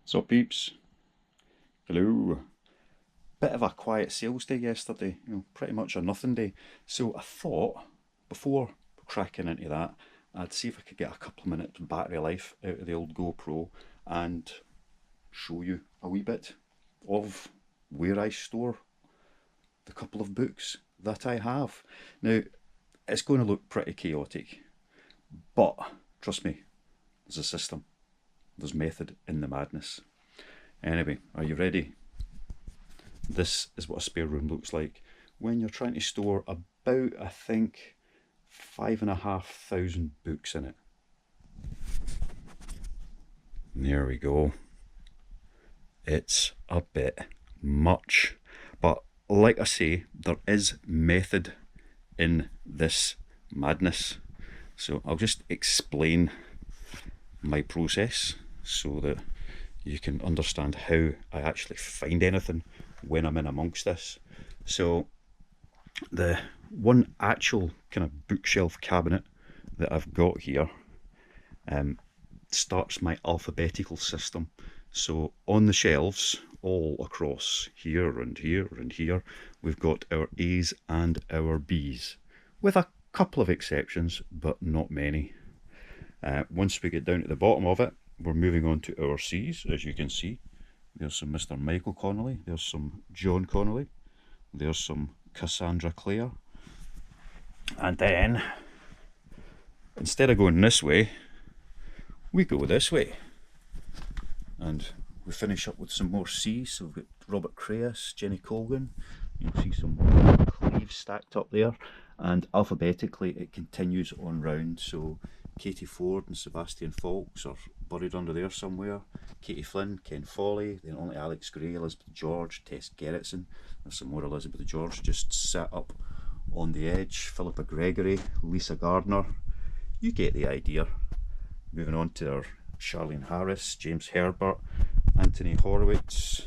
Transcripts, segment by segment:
So peeps, hello. Bit of a quiet sales day yesterday, pretty much a nothing day. So I thought, before cracking into that, I'd see if I could get a couple of minutes battery life out of the old GoPro and show you a wee bit of where I store the couple of books that I have. Now, it's going to look pretty chaotic, but trust me, there's a system, there's method in the madness. Anyway, are you ready? This is what a spare room looks like when you're trying to store about, I think, 5,500 books in it. There we go. It's a bit much, but like I say, there is method in this madness. So I'll just explain my process so that you can understand how I actually find anything when I'm in amongst this. So the one actual kind of bookshelf cabinet that I've got here starts my alphabetical system. So on the shelves all across here and here and here, we've got our A's and our B's, with a couple of exceptions, but not many. Once we get down to the bottom of it, we're moving on to our C's. As you can see, there's some Mr. Michael Connolly, there's some John Connolly, there's some Cassandra Clare, and then instead of going this way, we go this way, and we finish up with some more C's. So we've got Robert Crais, Jenny Colgan, you'll see some Cleves stacked up there, and alphabetically it continues on round. So Katie Ford and Sebastian Faulks are buried under there somewhere. Katie Flynn, Ken Foley, then only Alex Gray, Elizabeth George, Tess Gerritsen. There's some more Elizabeth George just sat up on the edge. Philippa Gregory, Lisa Gardner. You get the idea. Moving on to our Charlene Harris, James Herbert, Anthony Horowitz.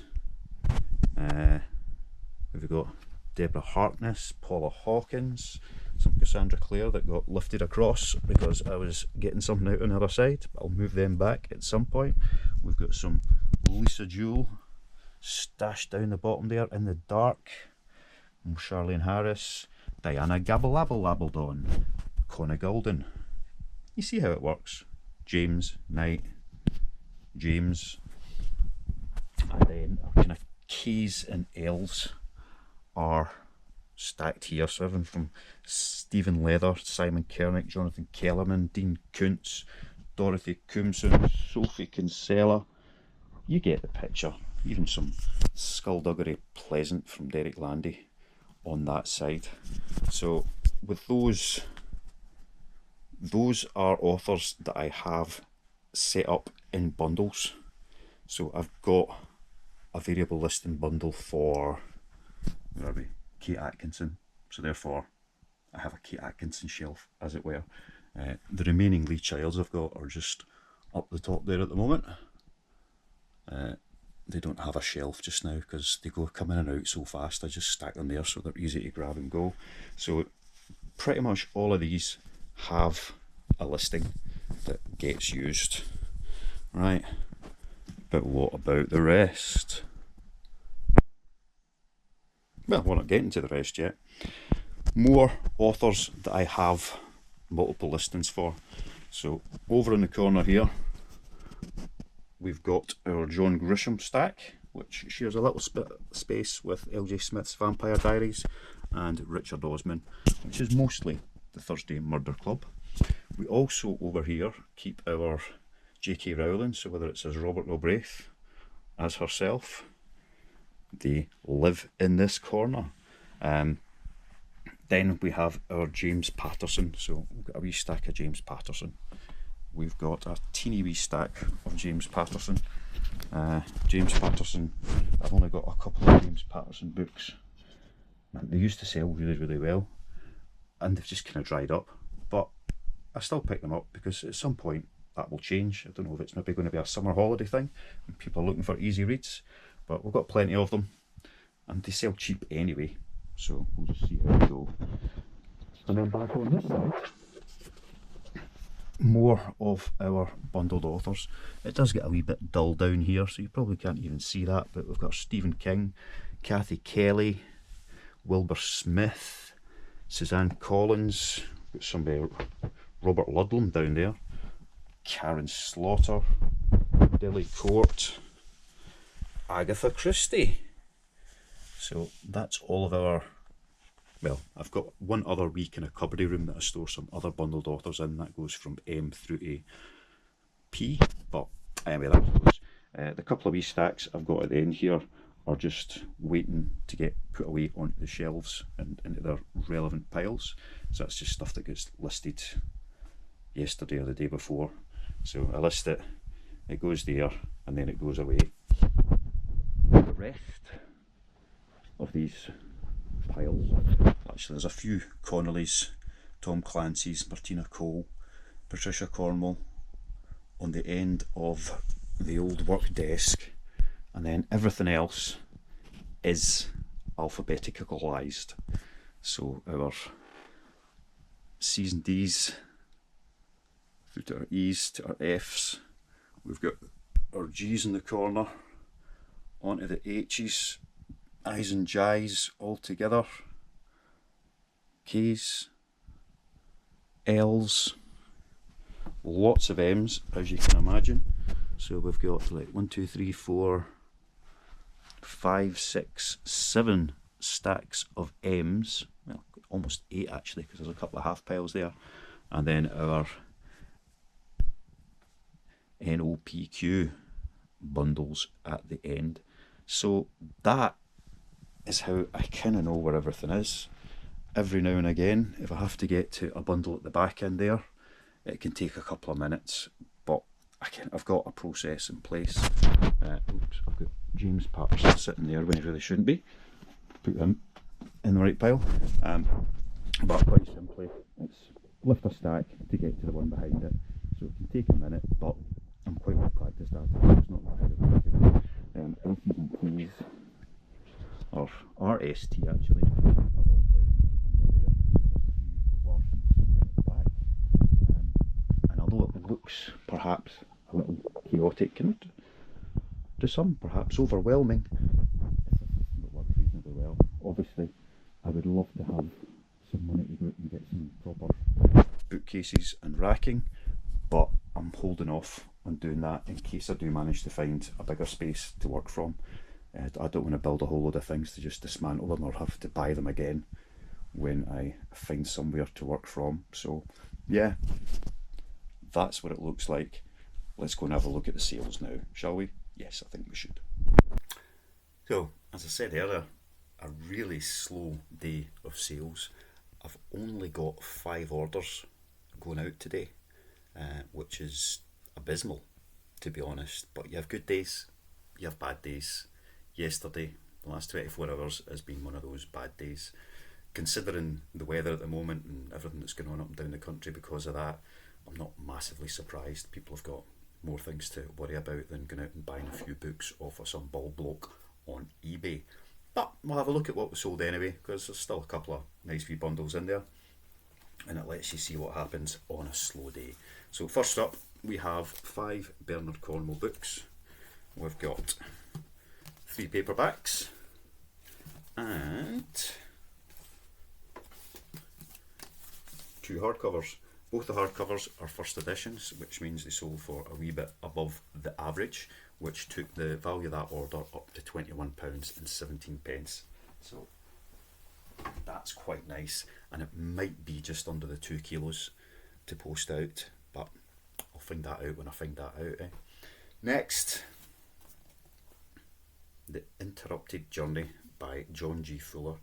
We've got Deborah Harkness, Paula Hawkins, some Cassandra Clare that got lifted across because I was getting something out on the other side, but I'll move them back at some point. We've got some Lisa Jewell stashed down the bottom there in the dark. Charlene Harris, Diana Gabble-Labble-Labbled-On, Conna Golden. You see how it works. James Knight, James, and then our kind of K's and L's are stacked here. So everything from Stephen Leather, Simon Kernick, Jonathan Kellerman, Dean Koontz, Dorothy Coomson, Sophie Kinsella. You get the picture. Even some skullduggery pleasant from Derek Landy on that side. So with those are authors that I have set up in bundles. So I've got a variable listing bundle for, where are we? Kate Atkinson. So therefore I have a Kate Atkinson shelf, as it were. The remaining Lee Childs I've got are just up the top there at the moment. They don't have a shelf just now because they come in and out so fast. I just stack them there so they're easy to grab and go. So pretty much all of these have a listing that gets used, right? But what about the rest? Well, we're not getting to the rest yet. More authors that I have multiple listings for. So over in the corner here, we've got our John Grisham stack, which shares a little space with L.J. Smith's Vampire Diaries and Richard Osman, which is mostly the Thursday Murder Club. We also over here keep our J.K. Rowling, so whether it's as Robert Galbraith as herself, they live in this corner. Then we have our James Patterson, so we've got a wee stack of James Patterson. We've got a teeny wee stack of James Patterson. James Patterson, I've only got a couple of James Patterson books. Man, they used to sell really, really well, and they've just kind of dried up. But I still pick them up because at some point that will change. I don't know if it's maybe going to be a summer holiday thing and people are looking for easy reads, but we've got plenty of them and they sell cheap anyway, so we'll just see how we go. And then back on this side, more of our bundled authors. It does get a wee bit dull down here, so you probably can't even see that, but we've got Stephen King, Kathy Kelly, Wilbur Smith, Suzanne Collins, got somebody, Robert Ludlum down there, Karen Slaughter, Dilly Court, Agatha Christie. So that's all of our, well, I've got one other wee kind of cupboardy room that I store some other bundled authors in. That goes from M through to P, but anyway, that's those. The couple of wee stacks I've got at the end here are just waiting to get put away onto the shelves and into their relevant piles. So that's just stuff that gets listed yesterday or the day before. So I list it, it goes there, and then it goes away. The rest of these piles, actually there's a few Connollys, Tom Clancy's, Martina Cole, Patricia Cornwell on the end of the old work desk, and then everything else is alphabeticalised. So our C's and D's through to our E's to our F's, we've got our G's in the corner, onto the H's, I's and J's all together, K's, L's, lots of M's as you can imagine. So we've got like 1, 2, 3, 4, 5, 6, 7 stacks of M's, well almost 8 actually, because there's a couple of half piles there, and then our NOPQ bundles at the end. So that is how I kind of know where everything is. Every now and again, if I have to get to a bundle at the back end there, it can take a couple of minutes, but I've got a process in place. Oops, I've got James Patterson sitting there when he really shouldn't be. Put him in the right pile. But quite simply, it's lift a stack to get to the one behind it. So it can take a minute, but I'm quite well practiced at it. It's not that hard. Lc's and T's, or RST actually, are all down under there. There's a few Larsons at the back. And although it looks perhaps a little chaotic and to some perhaps overwhelming, it's a system that works reasonably well. Obviously, I would love to have some money to go out and get some proper bookcases and racking, but I'm holding off on doing that in case I do manage to find a bigger space to work from. I don't want to build a whole load of things to just dismantle them or have to buy them again when I find somewhere to work from. So yeah, that's what it looks like. Let's go and have a look at the sales now, shall we? Yes, I think we should. So, as I said earlier, a really slow day of sales. I've only got 5 orders going out today, which is abysmal, to be honest. But you have good days, you have bad days. Yesterday, the last 24 hours has been one of those bad days. Considering the weather at the moment and everything that's going on up and down the country because of that, I'm not massively surprised. People have got more things to worry about than going out and buying a few books off of some bald bloke on eBay. But we'll have a look at what was sold anyway, because there's still a couple of nice wee bundles in there, and it lets you see what happens on a slow day. So first up, we have 5 Bernard Cornwell books. We've got 3 paperbacks and 2 hardcovers. Both the hardcovers are first editions, which means they sold for a wee bit above the average, which took the value of that order up to £21.17. So that's quite nice, and it might be just under the 2 kilos to post out, but I'll find that out when I find that out. Next, The Interrupted Journey by John G. Fuller.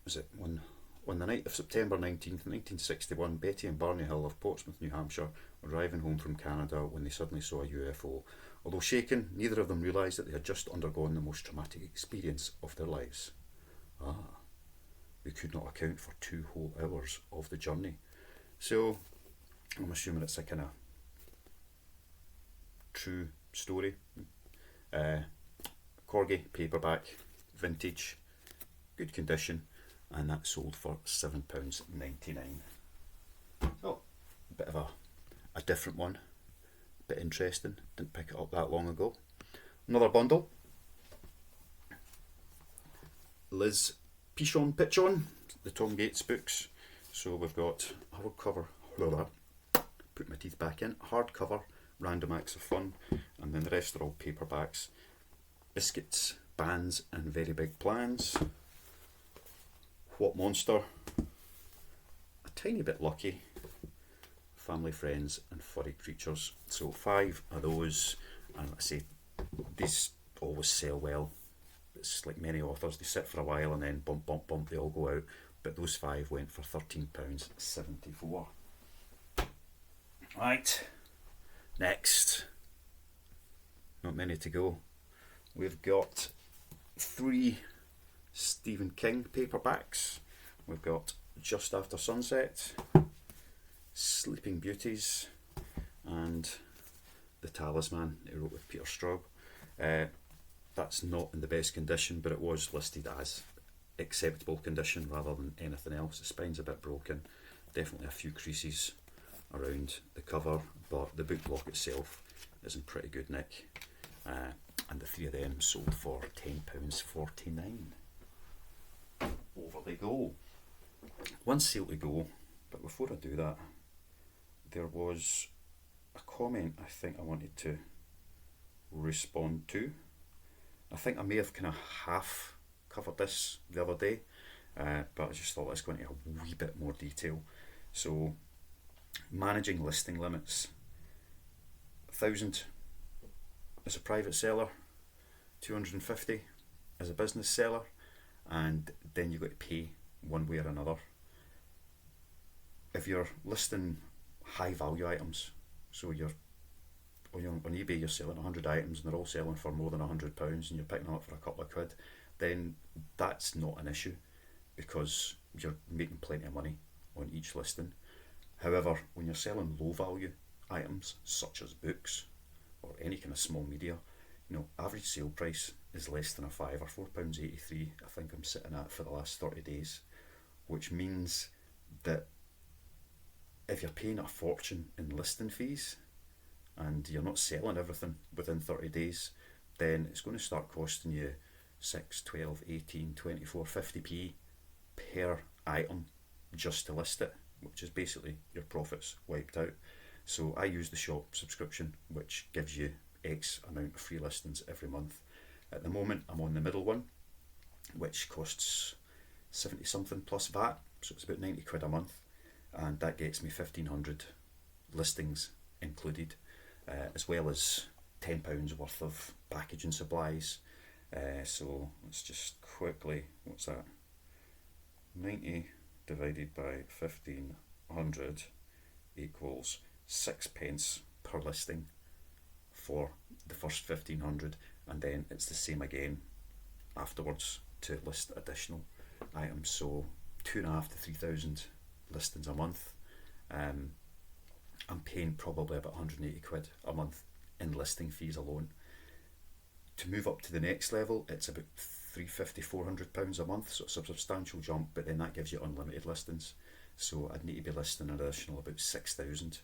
Was it on the night of September 19th, 1961, Betty and Barney Hill of Portsmouth, New Hampshire, were driving home from Canada when they suddenly saw a UFO. Although shaken, neither of them realised that they had just undergone the most traumatic experience of their lives. They could not account for 2 whole hours of the journey. So, I'm assuming it's a kind of true story. Corgi, paperback, vintage, good condition, and that sold for £7.99. So, bit of a different one, bit interesting. Didn't pick it up that long ago. Another bundle. Liz Pichon Pitchon, the Tom Gates books. So we've got hardcover, put my teeth back in, hardcover, Random Acts of Fun, and then the rest are all paperbacks. Biscuits, Bands and Very Big Plans. What Monster, a tiny bit lucky, Family, Friends and Furry Creatures. So 5 of those, and I say these always sell well. It's like many authors, they sit for a while and then bump, bump, bump, they all go out. But those 5 went for £13.74. Right, next, not many to go. We've got 3 Stephen King paperbacks. We've got Just After Sunset, Sleeping Beauties, and The Talisman he wrote with Peter Straub. That's not in the best condition, but it was listed as acceptable condition rather than anything else. The spine's a bit broken, definitely a few creases around the cover, but the book block itself is in pretty good nick. And the 3 of them sold for £10.49. Over they go. One sale to go, but before I do that, there was a comment I think I wanted to respond to. I think I may have kind of half covered this the other day, but I just thought let's go into a wee bit more detail. So, managing listing limits. 1,000 as a private seller, 250 as a business seller, and then you've got to pay one way or another. If you're listing high value items, so you're on eBay, you're selling 100 items and they're all selling for more than £100 and you're picking them up for a couple of quid, then that's not an issue because you're making plenty of money on each listing. However, when you're selling low value items such as books or any kind of small media, average sale price is less than a fiver, £4.83 I think I'm sitting at for the last 30 days, which means that if you're paying a fortune in listing fees and you're not selling everything within 30 days, then it's going to start costing you 6, 12, 18, 24, 50p per item just to list it, which is basically your profits wiped out. So I use the shop subscription, which gives you X amount of free listings every month. At the moment I'm on the middle one, which costs 70 something plus VAT, so it's about 90 quid a month, and that gets me 1,500 listings included, as well as £10 worth of packaging supplies. So let's just quickly, what's that? 90 divided by 1,500 equals 6 pence per listing for the first 1,500, and then it's the same again afterwards to list additional items. So 2,500 to 3,000 listings a month. I'm paying probably about 180 quid a month in listing fees alone. To move up to the next level, it's about £350, £400 a month, so it's a substantial jump, but then that gives you unlimited listings. So I'd need to be listing an additional about 6,000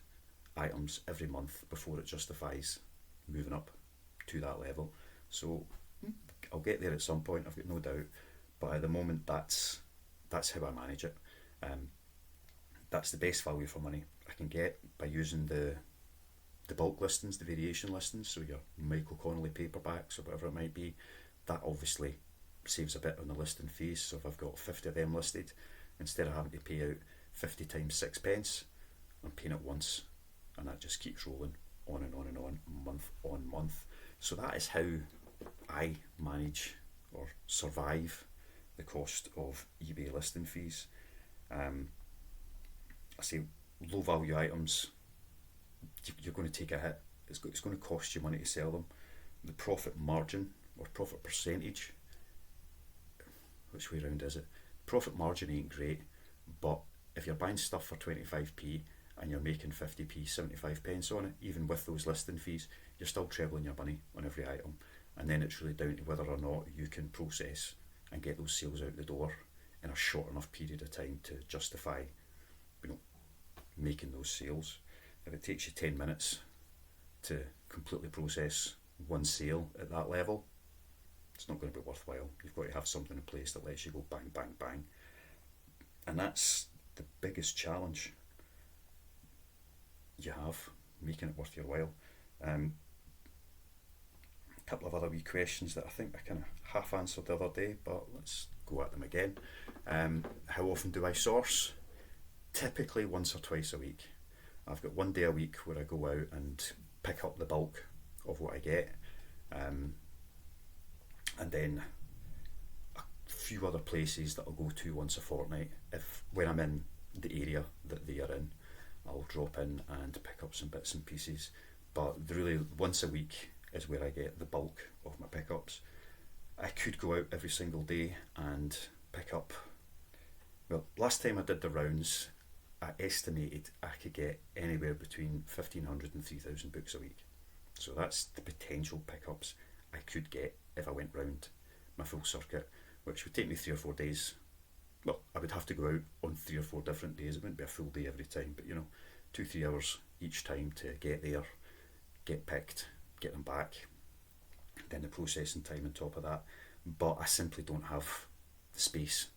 items every month before it justifies moving up to that level. So I'll get there at some point, I've got no doubt, but at the moment that's how I manage it. That's the best value for money I can get by using the bulk listings, the variation listings, so your Michael Connolly paperbacks or whatever it might be. That obviously saves a bit on the listing fees, so if I've got 50 of them listed, instead of having to pay out 50 times 6 pence, I'm paying it once, and that just keeps rolling on and on and on, month on month. So that is how I manage or survive the cost of eBay listing fees. I say low value items, you're going to take a hit. It's going to cost you money to sell them. The profit margin or profit percentage, which way round is it? Profit margin ain't great, but if you're buying stuff for 25p and you're making 50p, 75 pence on it, even with those listing fees, you're still trebling your money on every item. And then it's really down to whether or not you can process and get those sales out the door in a short enough period of time to justify, making those sales. If it takes you 10 minutes to completely process one sale at that level, it's not going to be worthwhile. You've got to have something in place that lets you go bang, bang, bang. And that's the biggest challenge you have, making it worth your while. A couple of other wee questions that I think I kind of half answered the other day, but let's go at them again. How often do I source? Typically once or twice a week. I've got one day a week where I go out and pick up the bulk of what I get, and then a few other places that I'll go to once a fortnight. If when I'm in the area that they are in, I'll drop in and pick up some bits and pieces. But really, once a week is where I get the bulk of my pickups. I could go out every single day and pick up. Well, last time I did the rounds, I estimated I could get anywhere between 1,500 and 3,000 books a week. So that's the potential pickups I could get if I went round my full circuit, which would take me 3 or 4 days. Well, I would have to go out on 3 or 4 different days. It wouldn't be a full day every time, but 2-3 hours each time to get there, get picked, get them back, then the processing time on top of that. But I simply don't have the space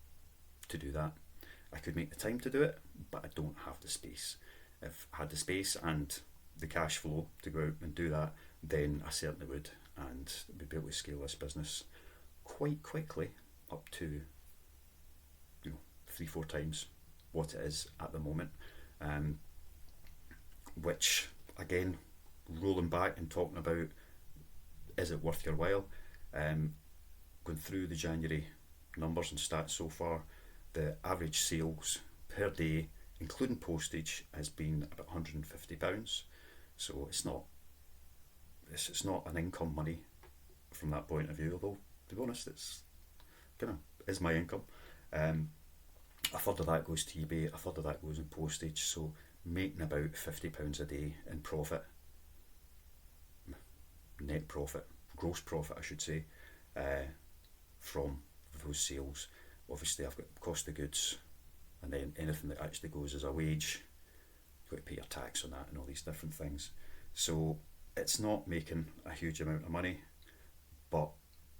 to do that. I could make the time to do it, but I don't have the space. If I had the space and the cash flow to go out and do that, then I certainly would, and we'd be able to scale this business quite quickly up to 3-4 times what it is at the moment. Which again, rolling back and talking about, is it worth your while? Going through the January numbers and stats so far, the average sales per day, including postage, has been about £150. So it's not an income money from that point of view, although to be honest, it's kind of is my income. A third of that goes to eBay, a third of that goes in postage, so making about £50 a day in profit, net profit, gross profit I should say, from those sales. Obviously I've got cost of goods, and then anything that actually goes as a wage, you've got to pay your tax on that and all these different things. So it's not making a huge amount of money, but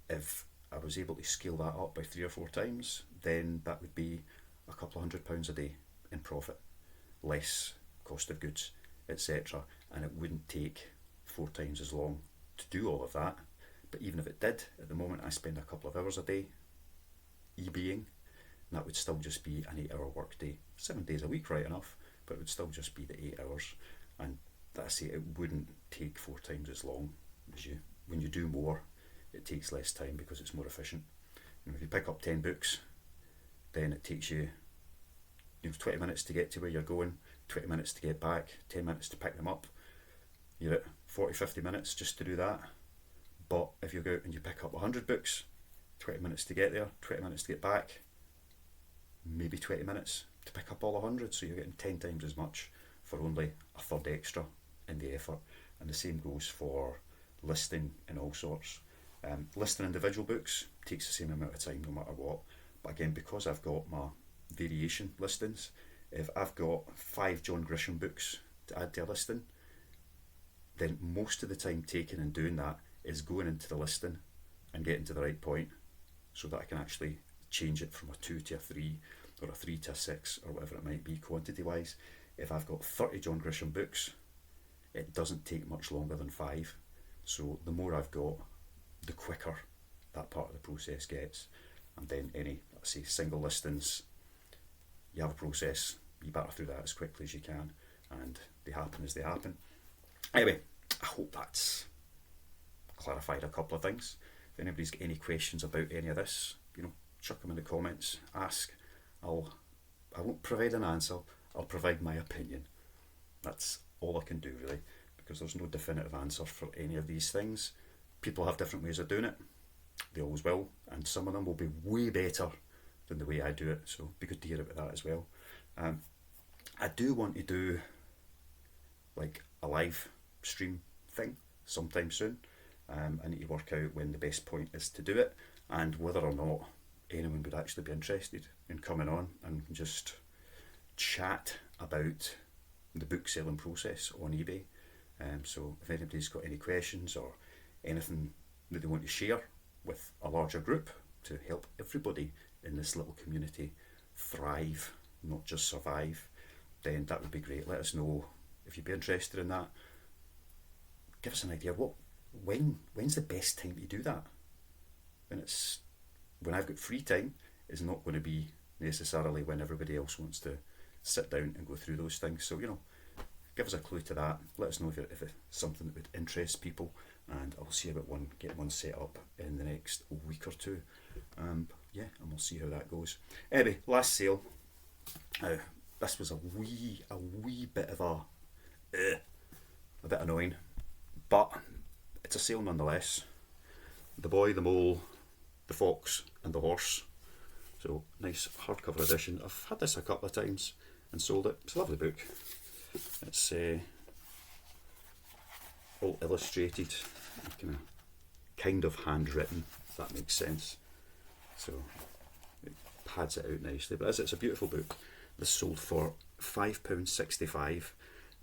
if I was able to scale that up by 3 or 4 times, then that would be a couple of £100 a day in profit, less cost of goods, etc. And it wouldn't take 4 times as long to do all of that. But even if it did, at the moment I spend a couple of hours a day eBaying, and that would still just be an 8-hour work day. 7 days a week, right enough, but it would still just be the 8 hours. And I say it wouldn't take 4 times as long as you. When you do more, it takes less time because it's more efficient. If you pick up 10 books, then it takes you 20 minutes to get to where you're going, 20 minutes to get back, 10 minutes to pick them up. You're at 40-50 minutes just to do that. But if you go out and you pick up 100 books, 20 minutes to get there, 20 minutes to get back, maybe 20 minutes to pick up all 100, so you're getting 10 times as much for only a third extra in the effort. And the same goes for listing and all sorts. Listing individual books takes the same amount of time no matter what, but again, because I've got my variation listings, if I've got 5 John Grisham books to add to a listing, then most of the time taken in doing that is going into the listing and getting to the right point so that I can actually change it from a 2 to a 3 or a 3 to a 6 or whatever it might be quantity wise. If I've got 30 John Grisham books, it doesn't take much longer than 5. So the more I've got, the quicker that part of the process gets. And then any, let's say, single listings, you have a process, you batter through that as quickly as you can, and they happen as they happen. Anyway, I hope that's clarified a couple of things. If anybody's got any questions about any of this, chuck them in the comments, ask. I won't provide an answer, I'll provide my opinion. That's all I can do really, because there's no definitive answer for any of these things. People have different ways of doing it, they always will, and some of them will be way better than the way I do it, so it'd be good to hear about that as well. I do want to do like a live stream thing sometime soon. I need to work out when the best point is to do it, and whether or not anyone would actually be interested in coming on and just chat about the book selling process on eBay. So if anybody's got any questions or anything that they want to share with a larger group to help everybody in this little community thrive, not just survive, then that would be great. Let us know if you'd be interested in that. Give us an idea. When's the best time to do that? When I've got free time is not going to be necessarily when everybody else wants to sit down and go through those things. So, give us a clue to that. Let us know if it's something that would interest people, and I'll see about getting one set up in the next week or two. And we'll see how that goes. Anyway, last sale. This was a wee bit of a bit annoying, but it's a sale nonetheless. The Boy, the Mole, the Fox and the Horse. So nice hardcover edition. I've had this a couple of times and sold it. It's a lovely book. It's all illustrated, kind of handwritten, if that makes sense. So it pads it out nicely. But it's a beautiful book. This sold for £5.65.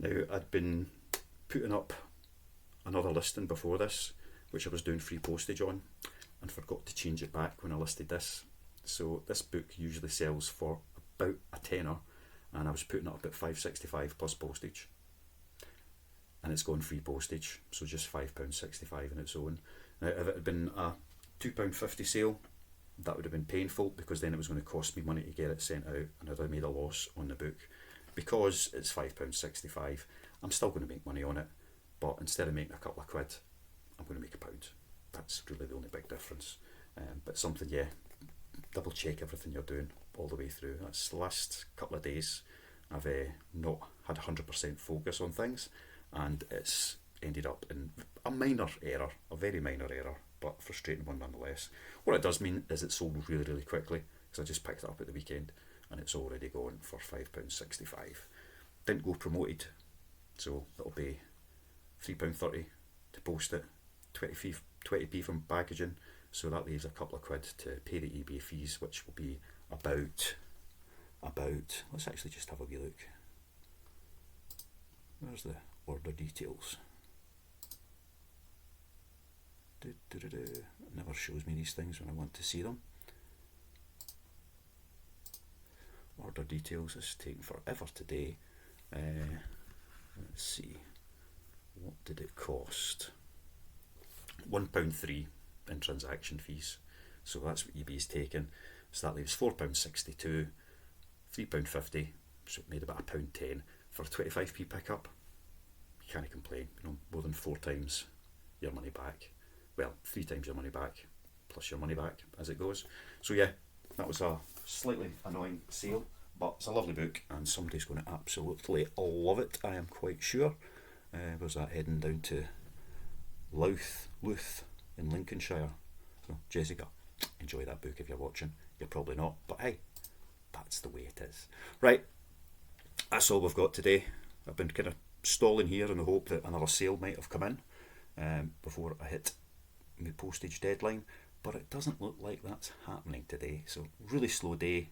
Now, I'd been putting up another listing before this, which I was doing free postage on, and forgot to change it back when I listed this. So this book usually sells for about a tenner, and I was putting it up at £5.65 plus postage, and it's gone free postage, so just £5.65 on its own. Now, if it had been a £2.50 sale, that would have been painful, because then it was going to cost me money to get it sent out, and I'd have made a loss on the book. Because it's £5.65, I'm still going to make money on it, but instead of making a couple of quid, I'm going to make £1. That's really the only big difference. But something, double check everything you're doing all the way through. That's the last couple of days I've not had 100% focus on things, and it's ended up in a minor error, a very minor error, but frustrating one nonetheless. What it does mean is it sold really, really quickly, because I just picked it up at the weekend and it's already gone for £5.65. Didn't go promoted, so it'll be £3.30 to post it, 20p from packaging, so that leaves a couple of quid to pay the eBay fees, which will be about, let's actually just have a wee look. Where's the order details? It never shows me these things when I want to see them. Order details is taking forever today. Let's see, what did it cost? £1.3 in transaction fees, so that's what eBay's taken. So that leaves £4.62, £3.50, so it made about £1.10 for a 25p pickup. You can't complain, more than 4 times your money back. Well, 3 times your money back, plus your money back as it goes. So that was a slightly annoying sale, but it's a lovely book, and somebody's going to absolutely love it, I am quite sure. Where's that heading down to? Louth in Lincolnshire. So Jessica, enjoy that book if you're watching. You're probably not, but hey, that's the way it is. Right, that's all we've got today. I've been kind of stalling here in the hope that another sale might have come in before I hit my postage deadline, but it doesn't look like that's happening today. So really slow day.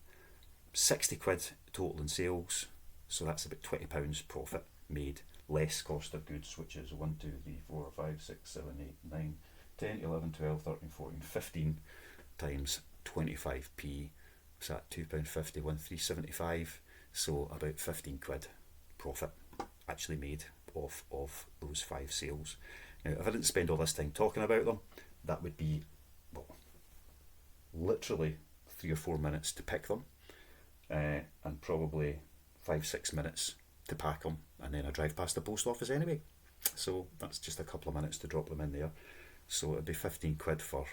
60 quid total in sales, so that's about £20 profit made, less cost of goods, which is 1, 2, 3, 4, 5, 6, 7, 8, 9, 10, 11, 12, 13, 14, 15 times 25p, so at £2.50, 1375, so about 15 quid profit actually made off of those 5 sales. Now, if I didn't spend all this time talking about them, that would be, literally 3 or 4 minutes to pick them, and probably 5-6 minutes to pack them, and then I drive past the post office anyway, so that's just a couple of minutes to drop them in there. So it'd be 15 quid for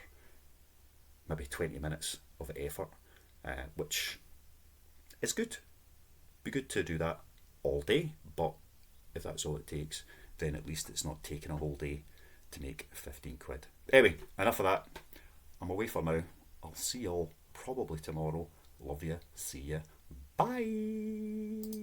maybe 20 minutes of effort, which is good. Be good to do that all day, but if that's all it takes, then at least it's not taking a whole day to make 15 quid. Anyway, enough of that. I'm away for now. I'll see you all probably tomorrow. Love you. See ya. Bye.